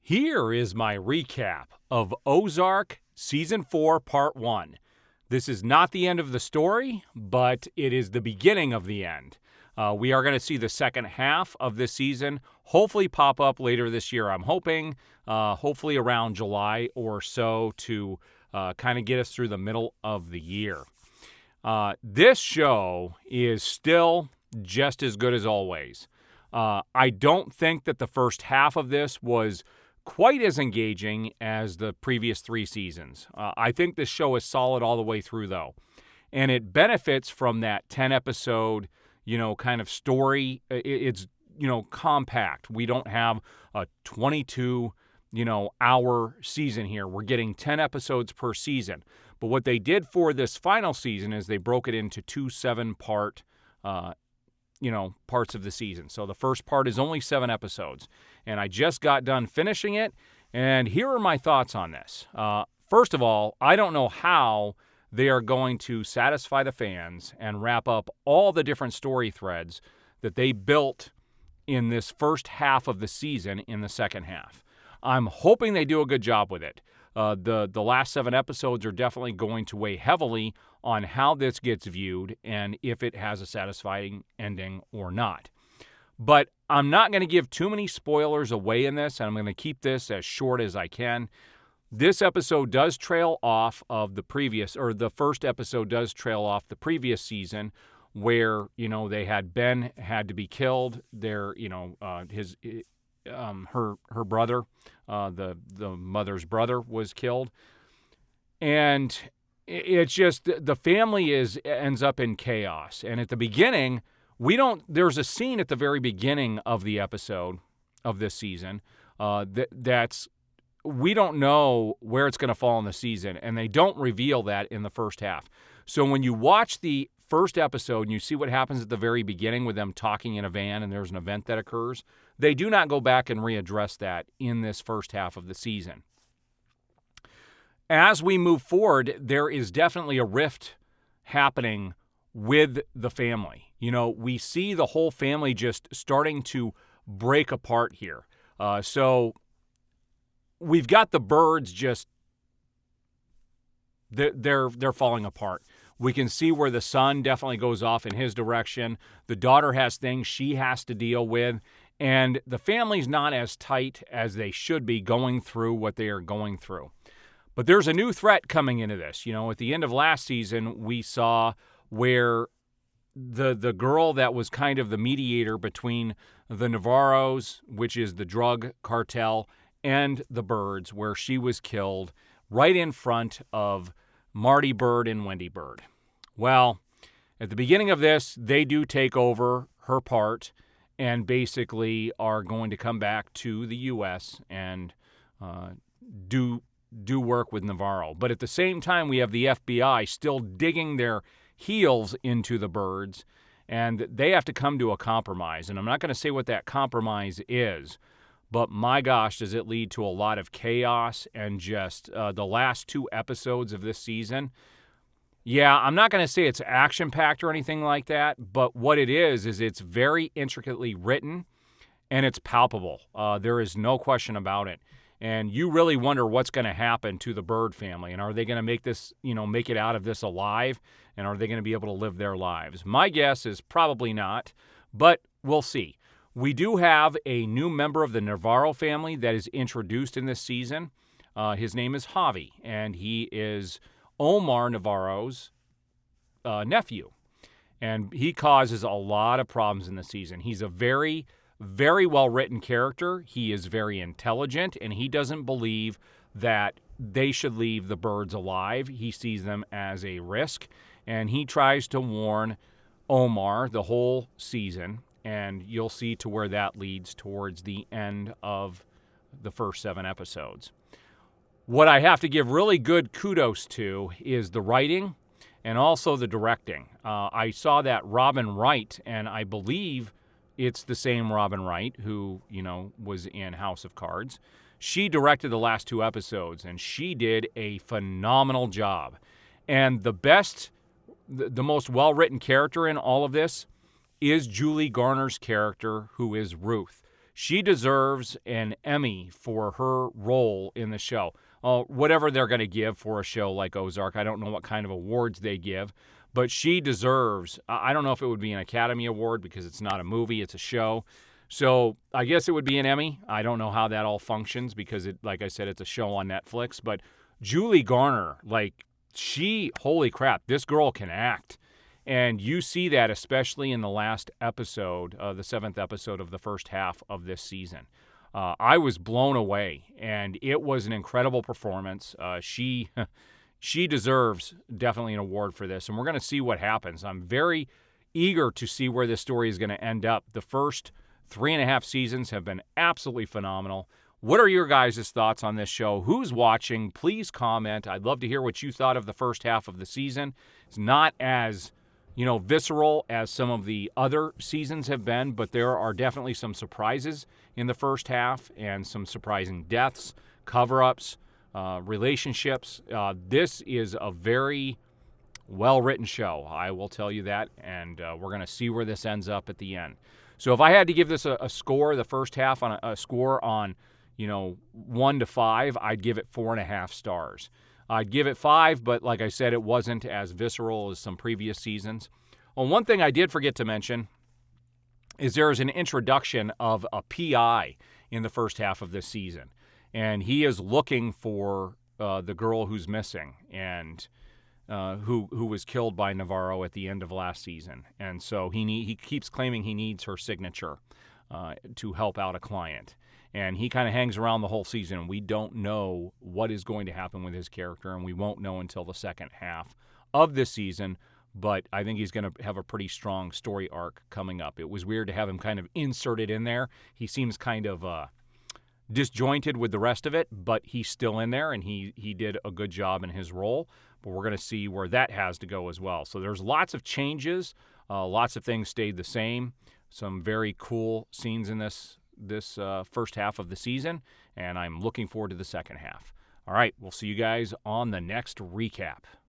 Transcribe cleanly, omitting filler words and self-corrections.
Here is my recap of Ozark Season 4, Part 1. This is not the end of the story, but it is the beginning of the end. We are going to see the second half of this season hopefully pop up later this year. I'm hoping, hopefully around July or so to kind of get us through the middle of the year. This show is still just as good as always. I don't think that the first half of this was quite as engaging as the previous 3 seasons. I think this show is solid all the way through, though. And it benefits from that 10-episode, kind of story. It's, compact. We don't have a 22, hour season here. We're getting 10 episodes per season. But what they did for this final season is they broke it into 2 7-part parts of the season. So the first part is only 7 episodes. And I just got done finishing it, and here are my thoughts on this. First of all, I don't know how they are going to satisfy the fans and wrap up all the different story threads that they built in this first half of the season in the second half. I'm hoping they do a good job with it. The last 7 episodes are definitely going to weigh heavily on how this gets viewed and if it has a satisfying ending or not. But I'm not going to give too many spoilers away in this, and I'm going to keep this as short as I can. This episode does trail off of the previous, or the first episode does trail off the previous season where, they had Ben had to be killed. Her brother, the mother's brother, was killed. And it's just the family ends up in chaos. And at the beginning, there's a scene at the very beginning of the episode of this season we don't know where it's going to fall in the season, and they don't reveal that in the first half. So when you watch the first episode and you see what happens at the very beginning with them talking in a van and there's an event that occurs, they do not go back and readdress that in this first half of the season. As we move forward, there is definitely a rift happening with the family. We see the whole family just starting to break apart here. So we've got the birds just, they're falling apart. We can see where the son definitely goes off in his direction. The daughter has things she has to deal with. And the family's not as tight as they should be going through what they are going through. But there's a new threat coming into this. At the end of last season, we saw where the girl that was kind of the mediator between the Navarros, which is the drug cartel, and the Birds, where she was killed right in front of Marty Bird and Wendy Bird. Well, at the beginning of this, they do take over her part and basically are going to come back to the U.S. and do work with Navarro. But at the same time, we have the FBI still digging their heels into the Birds, and they have to come to a compromise. And I'm not going to say what that compromise is, but my gosh, does it lead to a lot of chaos and just the last 2 episodes of this season. Yeah, I'm not going to say it's action-packed or anything like that, but what it is it's very intricately written and it's palpable. There is no question about it. And you really wonder what's going to happen to the Bird family. And are they going to make this, make it out of this alive? And are they going to be able to live their lives? My guess is probably not, but we'll see. We do have a new member of the Navarro family that is introduced in this season. His name is Javi, and he is Omar Navarro's nephew. And he causes a lot of problems in the season. He's a very, very well-written character. He is very intelligent, and he doesn't believe that they should leave the Birds alive. He sees them as a risk, and he tries to warn Omar the whole season. And you'll see to where that leads towards the end of the first 7 episodes. What I have to give really good kudos to is the writing and also the directing. I saw that Robin Wright, and I believe it's the same Robin Wright who, was in House of Cards. She directed the last 2 episodes, and she did a phenomenal job. And the most well-written character in all of this is Julie Garner's character, who is Ruth. She deserves an Emmy for her role in the show. Whatever they're going to give for a show like Ozark, I don't know what kind of awards they give, but she deserves, I don't know if it would be an Academy Award because it's not a movie, it's a show. So I guess it would be an Emmy. I don't know how that all functions because, like I said, it's a show on Netflix. But Julie Garner, holy crap, this girl can act. And you see that especially in the last episode, the 7th episode of the first half of this season. I was blown away, and it was an incredible performance. She deserves definitely an award for this, and we're going to see what happens. I'm very eager to see where this story is going to end up. The first 3.5 seasons have been absolutely phenomenal. What are your guys' thoughts on this show? Who's watching? Please comment. I'd love to hear what you thought of the first half of the season. It's not as visceral as some of the other seasons have been, but there are definitely some surprises in the first half and some surprising deaths, cover-ups, relationships. This is a very well-written show, I will tell you that, and we're going to see where this ends up at the end. So if I had to give this a score, the first half on a score on 1 to 5, I'd give it 4.5 stars. I'd give it 5, but like I said, it wasn't as visceral as some previous seasons. Well, one thing I did forget to mention is there is an introduction of a PI in the first half of this season, and he is looking for the girl who's missing and who was killed by Navarro at the end of last season. And so he keeps claiming he needs her signature to help out a client. And he kind of hangs around the whole season. We don't know what is going to happen with his character, and we won't know until the second half of this season. But I think he's going to have a pretty strong story arc coming up. It was weird to have him kind of inserted in there. He seems kind of disjointed with the rest of it, but he's still in there, and he did a good job in his role. But we're going to see where that has to go as well. So there's lots of changes. Lots of things stayed the same. Some very cool scenes in this first half of the season, and I'm looking forward to the second half. All right, we'll see you guys on the next recap.